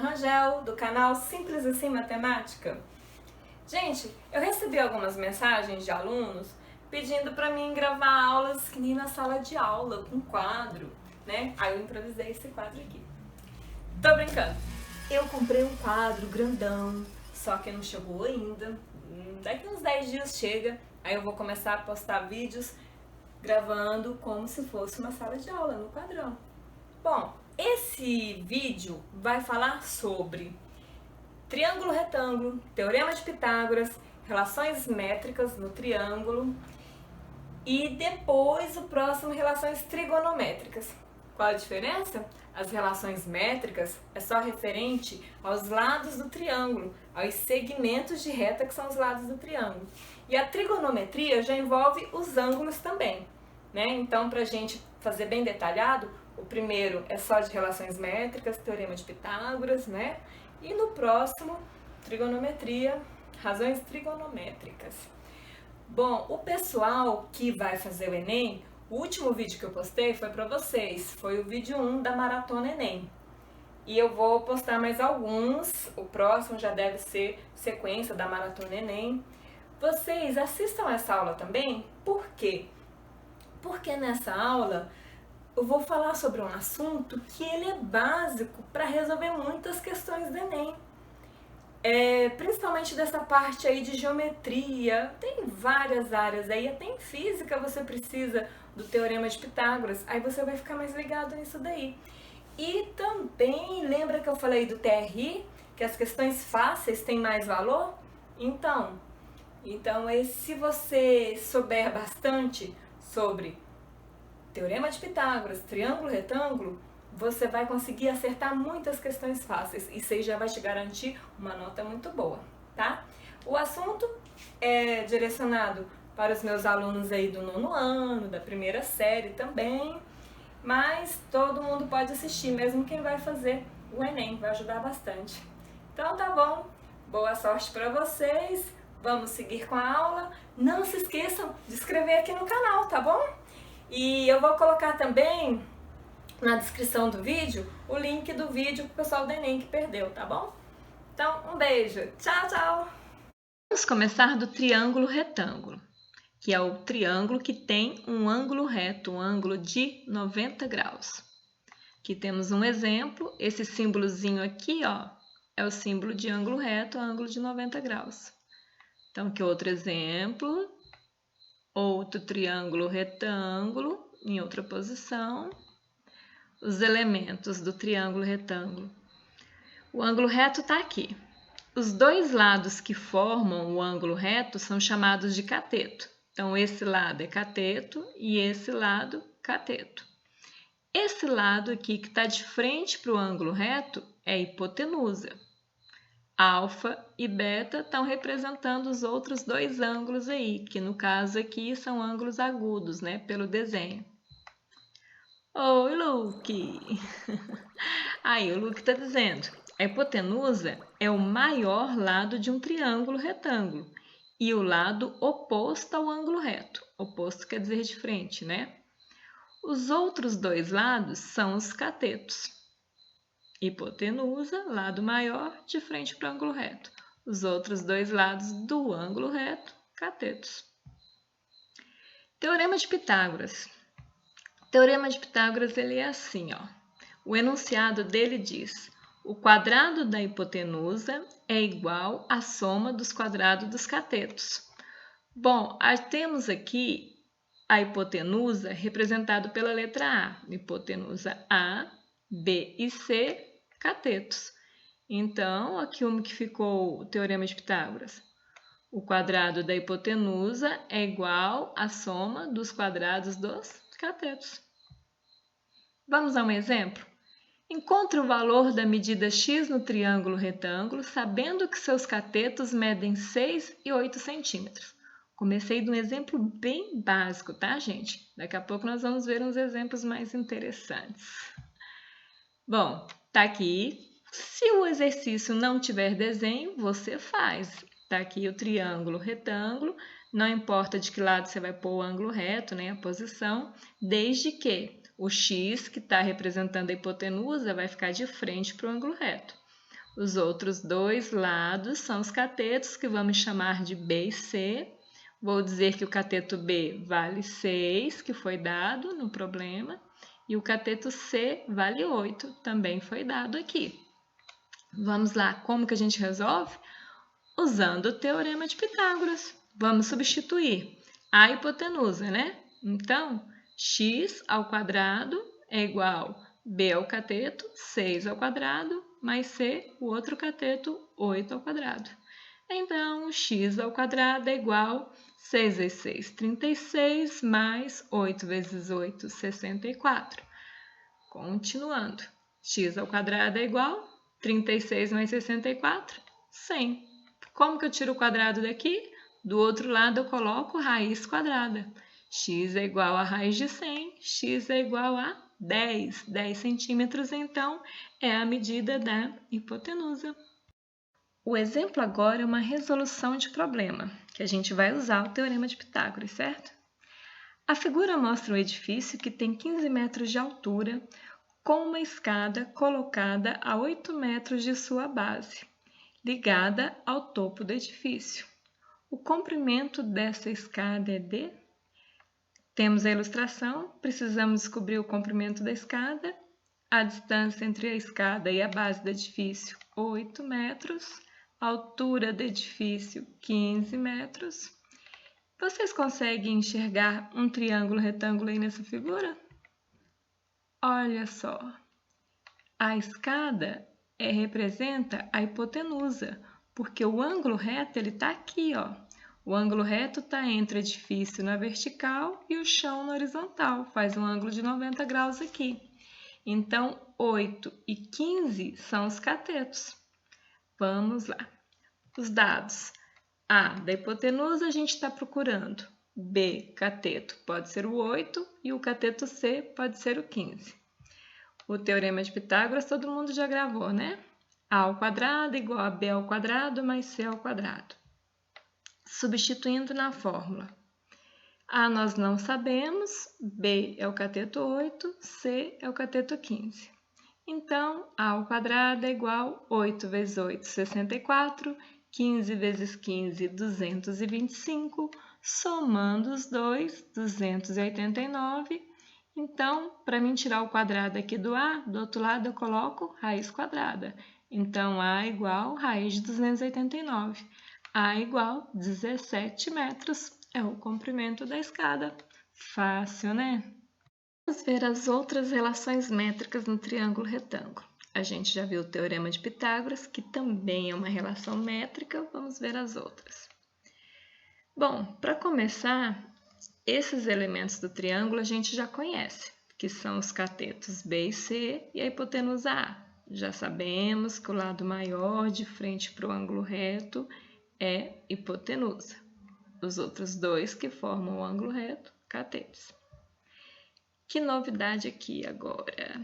Rangel, do canal Simples Assim Matemática. Gente, eu recebi algumas mensagens de alunos pedindo para mim gravar aulas que nem na sala de aula, com quadro, né? Aí eu improvisei esse quadro aqui. Tô brincando. Eu comprei um quadro grandão, só que não chegou ainda. Daqui uns 10 dias chega, aí eu vou começar a postar vídeos gravando como se fosse uma sala de aula, no quadrão. Bom, esse vídeo vai falar sobre triângulo retângulo, teorema de Pitágoras, relações métricas no triângulo e depois o próximo relações trigonométricas. Qual a diferença? As relações métricas é só referente aos lados do triângulo, aos segmentos de reta que são os lados do triângulo. E a trigonometria já envolve os ângulos também, né? Então, para a gente fazer bem detalhado, o primeiro é só de relações métricas, teorema de Pitágoras, né? E no próximo, trigonometria, razões trigonométricas. Bom, o pessoal que vai fazer o Enem, o último vídeo que eu postei foi para vocês, foi o vídeo 1 da Maratona Enem. E eu vou postar mais alguns, o próximo já deve ser sequência da Maratona Enem. Vocês assistam essa aula também, por quê? Porque nessa aula eu vou falar sobre um assunto que ele é básico para resolver muitas questões do Enem. Principalmente dessa parte aí de geometria, tem várias áreas aí, até em física você precisa do teorema de Pitágoras, aí você vai ficar mais ligado nisso daí. E também, lembra que eu falei do TRI, que as questões fáceis têm mais valor? Então se você souber bastante sobre teorema de Pitágoras, triângulo, retângulo, você vai conseguir acertar muitas questões fáceis e isso aí já vai te garantir uma nota muito boa, tá? O assunto é direcionado para os meus alunos aí do 9º ano, da primeira série também, mas todo mundo pode assistir, mesmo quem vai fazer o Enem, vai ajudar bastante. Então tá bom, boa sorte para vocês, vamos seguir com a aula. Não se esqueçam de se inscrever aqui no canal, tá bom? E eu vou colocar também na descrição do vídeo o link do vídeo pro pessoal do Enem que perdeu, tá bom? Então, um beijo. Tchau, tchau! Vamos começar do triângulo retângulo, que é o triângulo que tem um ângulo reto, um ângulo de 90 graus. Aqui temos um exemplo, esse símbolozinho aqui, ó, é o símbolo de ângulo reto, ângulo de 90 graus. Então, aqui outro exemplo, outro triângulo retângulo, em outra posição. Os elementos do triângulo retângulo. O ângulo reto está aqui. Os dois lados que formam o ângulo reto são chamados de cateto. Então, esse lado é cateto e esse lado, cateto. Esse lado aqui que está de frente para o ângulo reto é hipotenusa. Alfa e beta estão representando os outros dois ângulos aí, que no caso aqui são ângulos agudos, né, pelo desenho. Oi, Luke! Aí, o Luke está dizendo, a hipotenusa é o maior lado de um triângulo retângulo e o lado oposto ao ângulo reto. Oposto quer dizer de frente, né? Os outros dois lados são os catetos. Hipotenusa, lado maior, de frente para o ângulo reto. Os outros dois lados do ângulo reto, catetos. Teorema de Pitágoras. O teorema de Pitágoras ele é assim, ó. O enunciado dele diz: o quadrado da hipotenusa é igual à soma dos quadrados dos catetos. Bom, temos aqui a hipotenusa representada pela letra A. Hipotenusa A, B e C, catetos. Então, aqui como que ficou o teorema de Pitágoras? O quadrado da hipotenusa é igual à soma dos quadrados dos catetos. Vamos a um exemplo? Encontre o valor da medida x no triângulo retângulo, sabendo que seus catetos medem 6 e 8 centímetros. Comecei de um exemplo bem básico, tá, gente? Daqui a pouco nós vamos ver uns exemplos mais interessantes. Bom, tá aqui. Se o exercício não tiver desenho, você faz. Tá aqui o triângulo retângulo. Não importa de que lado você vai pôr o ângulo reto, né, a posição, desde que o x, que está representando a hipotenusa, vai ficar de frente para o ângulo reto. Os outros dois lados são os catetos, que vamos chamar de B e C. Vou dizer que o cateto B vale 6, que foi dado no problema, e o cateto C vale 8, também foi dado aqui. Vamos lá, como que a gente resolve? Usando o Teorema de Pitágoras. Vamos substituir a hipotenusa, né? Então, x ao quadrado é igual a b ao cateto, 6 ao quadrado, mais c, o outro cateto, 8 ao quadrado. Então, x ao quadrado é igual a 6 vezes 6, 36, mais 8 vezes 8, 64. Continuando, x ao quadrado é igual a 36 mais 64, 100. Como que eu tiro o quadrado daqui? Do outro lado eu coloco raiz quadrada. X é igual a raiz de 100, x é igual a 10. 10 centímetros, então, é a medida da hipotenusa. O exemplo agora é uma resolução de problema, que a gente vai usar o Teorema de Pitágoras, certo? A figura mostra um edifício que tem 15 metros de altura, com uma escada colocada a 8 metros de sua base, ligada ao topo do edifício. O comprimento dessa escada é de... Temos a ilustração, precisamos descobrir o comprimento da escada, a distância entre a escada e a base do edifício, 8 metros, a altura do edifício, 15 metros. Vocês conseguem enxergar um triângulo retângulo aí nessa figura? Olha só, a escada representa a hipotenusa, porque o ângulo reto está aqui, ó. O ângulo reto está entre o edifício na vertical e o chão na horizontal, faz um ângulo de 90 graus aqui. Então, 8 e 15 são os catetos. Vamos lá. Os dados. A, da hipotenusa, a gente está procurando. B, cateto, pode ser o 8 e o cateto C pode ser o 15. O Teorema de Pitágoras todo mundo já gravou, né? A ao quadrado igual a B ao quadrado mais C ao quadrado. Substituindo na fórmula. A nós não sabemos, B é o cateto 8, C é o cateto 15. Então, A ao quadrado é igual a 8 vezes 8, 64, 15 vezes 15, 225, somando os dois, 289. Então, para mim tirar o quadrado aqui do A, do outro lado eu coloco raiz quadrada. Então, A é igual a raiz de 289. A igual a 17 metros é o comprimento da escada. Fácil, né? Vamos ver as outras relações métricas no triângulo retângulo. A gente já viu o Teorema de Pitágoras, que também é uma relação métrica. Vamos ver as outras. Bom, para começar, esses elementos do triângulo a gente já conhece, que são os catetos B e C e a hipotenusa A. Já sabemos que o lado maior de frente para o ângulo reto é hipotenusa. Os outros dois que formam o ângulo reto, catetos. Que novidade aqui agora?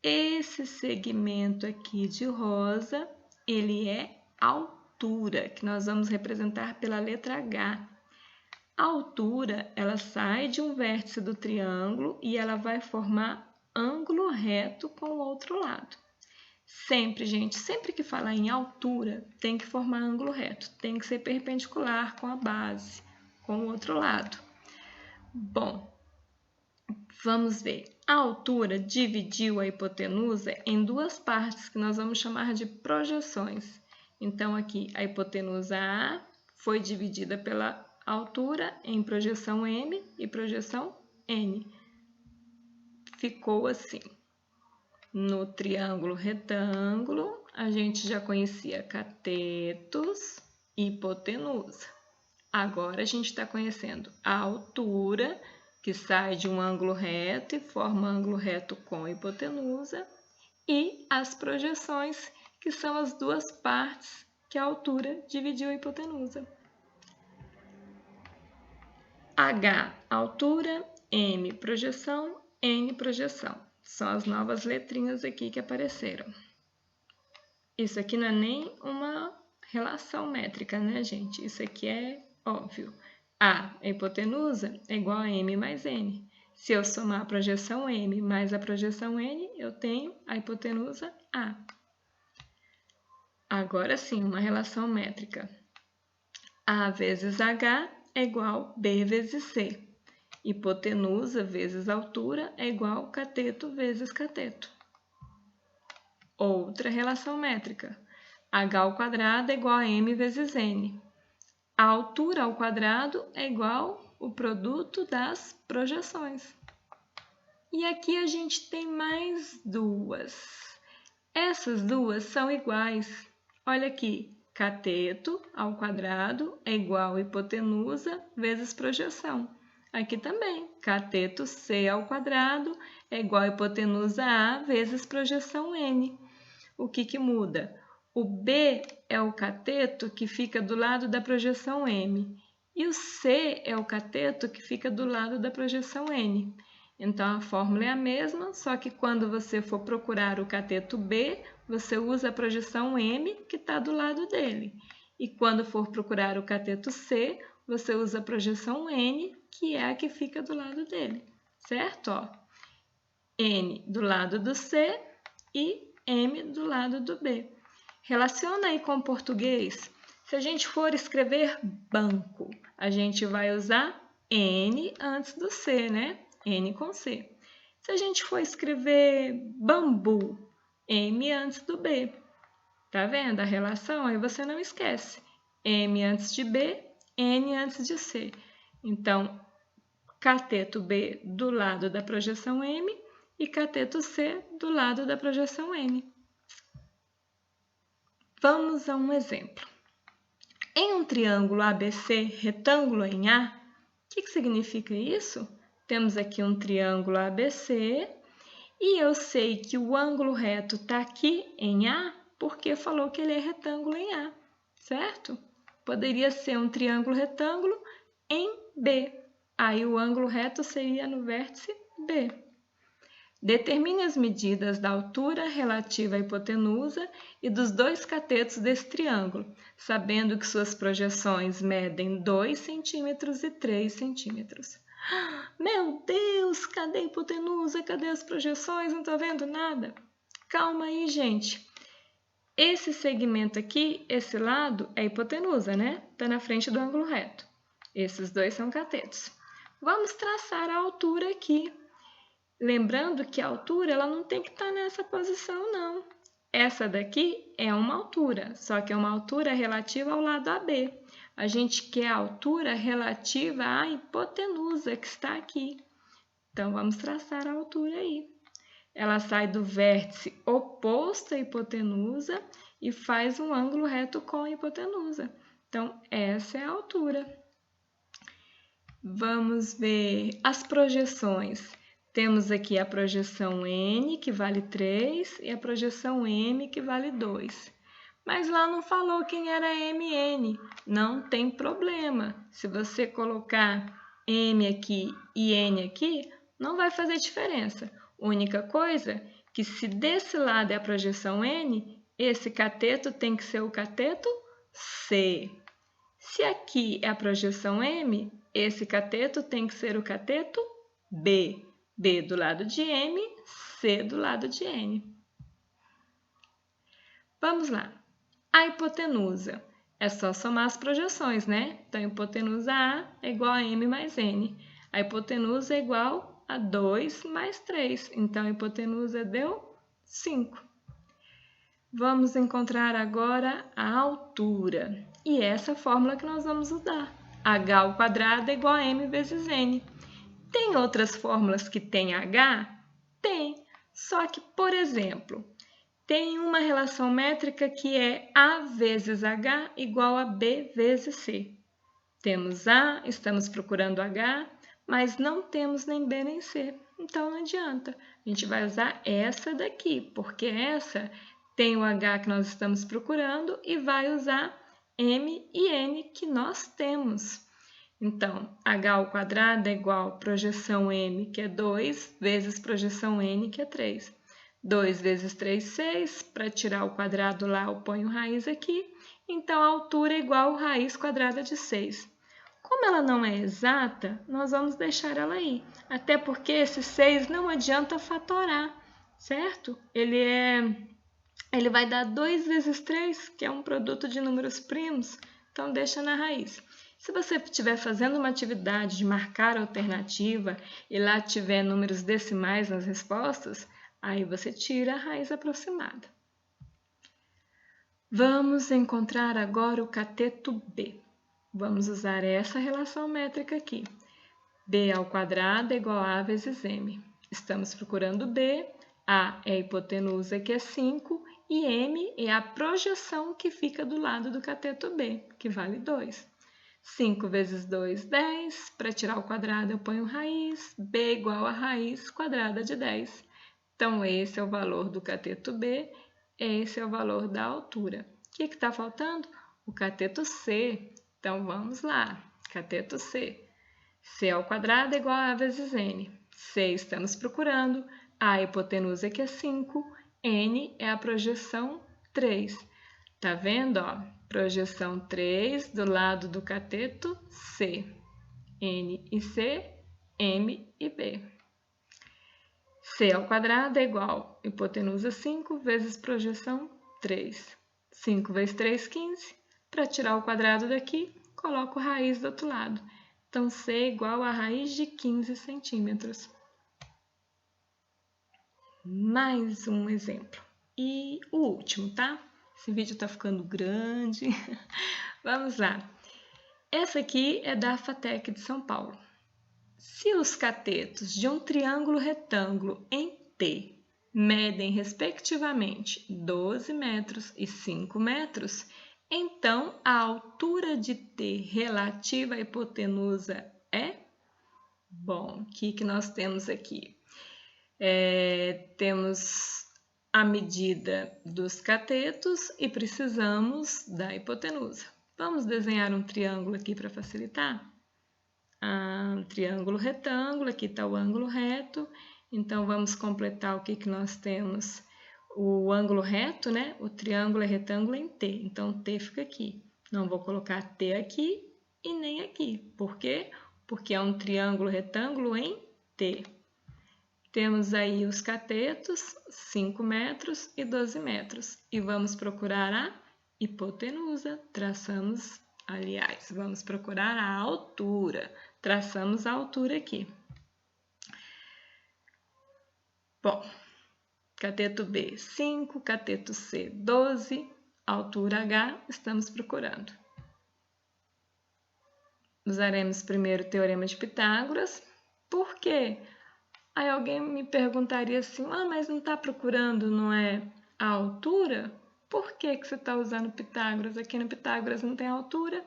Esse segmento aqui de rosa, ele é altura, que nós vamos representar pela letra H. A altura, ela sai de um vértice do triângulo e ela vai formar ângulo reto com o outro lado. Sempre, gente, sempre que falar em altura, tem que formar ângulo reto, tem que ser perpendicular com a base, com o outro lado. Bom, vamos ver. A altura dividiu a hipotenusa em duas partes que nós vamos chamar de projeções. Então, aqui a hipotenusa A foi dividida pela altura em projeção M e projeção N. Ficou assim. No triângulo retângulo, a gente já conhecia catetos e hipotenusa. Agora, a gente está conhecendo a altura, que sai de um ângulo reto e forma ângulo reto com hipotenusa, e as projeções, que são as duas partes que a altura dividiu a hipotenusa. H, altura, M, projeção, N, projeção. São as novas letrinhas aqui que apareceram. Isso aqui não é nem uma relação métrica, né, gente? Isso aqui é óbvio. A hipotenusa é igual a M mais N. Se eu somar a projeção M mais a projeção N, eu tenho a hipotenusa A. Agora sim, uma relação métrica. A vezes H é igual B vezes C. Hipotenusa vezes altura é igual cateto vezes cateto. Outra relação métrica. H ao quadrado é igual a M vezes N. A altura ao quadrado é igual o produto das projeções. E aqui a gente tem mais duas. Essas duas são iguais. Olha aqui, cateto ao quadrado é igual a hipotenusa vezes projeção. Aqui também, cateto C ao quadrado é igual a hipotenusa A vezes projeção N. O que muda? O B é o cateto que fica do lado da projeção M. E o C é o cateto que fica do lado da projeção N. Então, a fórmula é a mesma, só que quando você for procurar o cateto B, você usa a projeção M, que está do lado dele. E quando for procurar o cateto C, você usa a projeção N, que é a que fica do lado dele, certo? Ó, N do lado do C e M do lado do B. Relaciona aí com o português. Se a gente for escrever banco, a gente vai usar N antes do C, né? N com C. Se a gente for escrever bambu, M antes do B. Tá vendo a relação? Aí você não esquece. M antes de B, N antes de C. Então, cateto B do lado da projeção M e cateto C do lado da projeção N. Vamos a um exemplo. Em um triângulo ABC retângulo em A, o que significa isso? Temos aqui um triângulo ABC e eu sei que o ângulo reto está aqui em A porque falou que ele é retângulo em A, certo? Poderia ser um triângulo retângulo em B. Aí o ângulo reto seria no vértice B. Determine as medidas da altura relativa à hipotenusa e dos dois catetos desse triângulo, sabendo que suas projeções medem 2 centímetros e 3 centímetros. Meu Deus, cadê a hipotenusa? Cadê as projeções? Não estou vendo nada. Calma aí, gente. Esse segmento aqui, esse lado, é hipotenusa, né? Está na frente do ângulo reto. Esses dois são catetos. Vamos traçar a altura aqui. Lembrando que a altura ela não tem que estar nessa posição, não. Essa daqui é uma altura, só que é uma altura relativa ao lado AB. A gente quer a altura relativa à hipotenusa que está aqui. Então, vamos traçar a altura aí. Ela sai do vértice oposto à hipotenusa e faz um ângulo reto com a hipotenusa. Então, essa é a altura. Vamos ver as projeções. Temos aqui a projeção N, que vale 3, e a projeção M, que vale 2. Mas lá não falou quem era MN. Não tem problema. Se você colocar M aqui e N aqui, não vai fazer diferença. Única coisa que se desse lado é a projeção N, esse cateto tem que ser o cateto C. Se aqui é a projeção M, esse cateto tem que ser o cateto B. B do lado de M, C do lado de N. Vamos lá. A hipotenusa. É só somar as projeções, né? Então, a hipotenusa A é igual a M mais N. A hipotenusa é igual a 2 mais 3. Então, a hipotenusa deu 5. Vamos encontrar agora a altura. E essa é a fórmula que nós vamos usar. H ao quadrado é igual a M vezes N. Tem outras fórmulas que tem H? Tem. Só que, por exemplo, tem uma relação métrica que é A vezes H igual a B vezes C. Temos A, estamos procurando H, mas não temos nem B nem C. Então, não adianta. A gente vai usar essa daqui, porque essa tem o H que nós estamos procurando e vai usar M e N que nós temos. Então, H ao quadrado é igual a projeção M, que é 2, vezes projeção N, que é 3. 2 vezes 3, 6. Para tirar o quadrado lá, eu ponho raiz aqui. Então, a altura é igual a raiz quadrada de 6. Como ela não é exata, nós vamos deixar ela aí. Até porque esse 6 não adianta fatorar, certo? Ele ele vai dar 2 vezes 3, que é um produto de números primos, então deixa na raiz. Se você estiver fazendo uma atividade de marcar alternativa e lá tiver números decimais nas respostas, aí você tira a raiz aproximada. Vamos encontrar agora o cateto B. Vamos usar essa relação métrica aqui. B ao quadrado é igual a vezes M. Estamos procurando B, A é a hipotenusa, que é 5, e M é a projeção que fica do lado do cateto B, que vale 2. 5 vezes 2, 10. Para tirar o quadrado, eu ponho raiz. B igual a raiz quadrada de 10. Então, esse é o valor do cateto B, esse é o valor da altura. O que está faltando? O cateto C. Então, vamos lá. Cateto C. C ao quadrado é igual a vezes N. C estamos procurando. A hipotenusa, que é 5. N é a projeção 3. Tá vendo, ó? Projeção 3 do lado do cateto C. N e C, M e B. C ao quadrado é igual a hipotenusa 5 vezes projeção 3. 5 vezes 3, 15. Para tirar o quadrado daqui, coloco raiz do outro lado. Então, C é igual a raiz de 15 centímetros. Mais um exemplo. E o último, tá? Esse vídeo está ficando grande. Vamos lá. Essa aqui é da FATEC de São Paulo. Se os catetos de um triângulo retângulo em T medem, respectivamente, 12 metros e 5 metros, então a altura de T relativa à hipotenusa é? Bom, o que nós temos aqui? Temos a medida dos catetos e precisamos da hipotenusa. Vamos desenhar um triângulo aqui para facilitar? Um triângulo retângulo, aqui está o ângulo reto, então vamos completar o que nós temos. O ângulo reto, né? O triângulo é retângulo em T, então T fica aqui. Não vou colocar T aqui e nem aqui. Por quê? Porque é um triângulo retângulo em T. Temos aí os catetos, 5 metros e 12 metros. E vamos procurar a hipotenusa. Vamos procurar a altura. Traçamos a altura aqui. Bom, cateto B, 5, cateto C, 12, altura H, estamos procurando. Usaremos primeiro o teorema de Pitágoras. Por quê? Aí alguém me perguntaria assim, mas não está procurando, não é a altura? Por que você está usando Pitágoras? Aqui no Pitágoras não tem altura.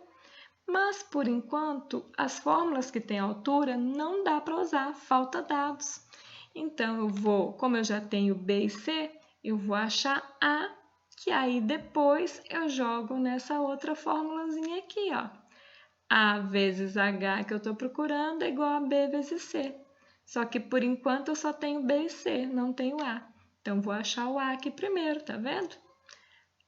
Mas, por enquanto, as fórmulas que têm altura não dá para usar, falta dados. Então, como eu já tenho B e C, eu vou achar A, que aí depois eu jogo nessa outra formulazinha aqui, ó. A vezes H que eu estou procurando é igual a B vezes C. Só que, por enquanto, eu só tenho B e C, não tenho A. Então, vou achar o A aqui primeiro, tá vendo?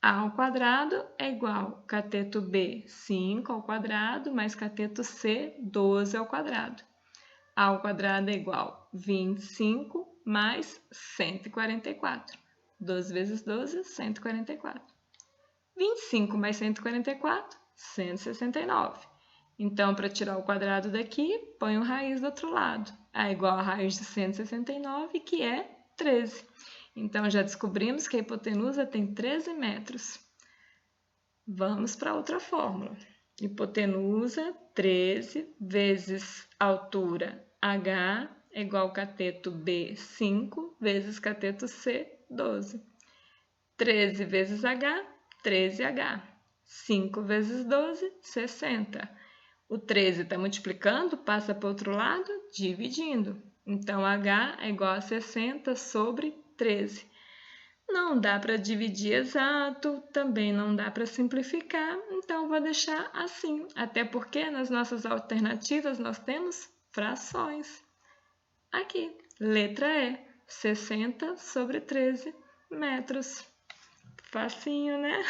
A ao quadrado é igual cateto B, 5 ao quadrado, mais cateto C, 12 ao quadrado. A ao quadrado é igual 25 mais 144. 12 vezes 12, 144. 25 mais 144, 169. Então, para tirar o quadrado daqui, ponho raiz do outro lado. A é igual a raiz de 169, que é 13. Então, já descobrimos que a hipotenusa tem 13 metros. Vamos para outra fórmula. Hipotenusa, 13, vezes altura H, é igual ao cateto B, 5, vezes cateto C, 12. 13 vezes H, 13H. 5 vezes 12, 60. O 13 está multiplicando, passa para o outro lado, dividindo. Então, H é igual a 60 sobre 13. Não dá para dividir exato, também não dá para simplificar, então vou deixar assim. Até porque nas nossas alternativas nós temos frações. Aqui, letra E, 60 sobre 13 metros. Facinho, né?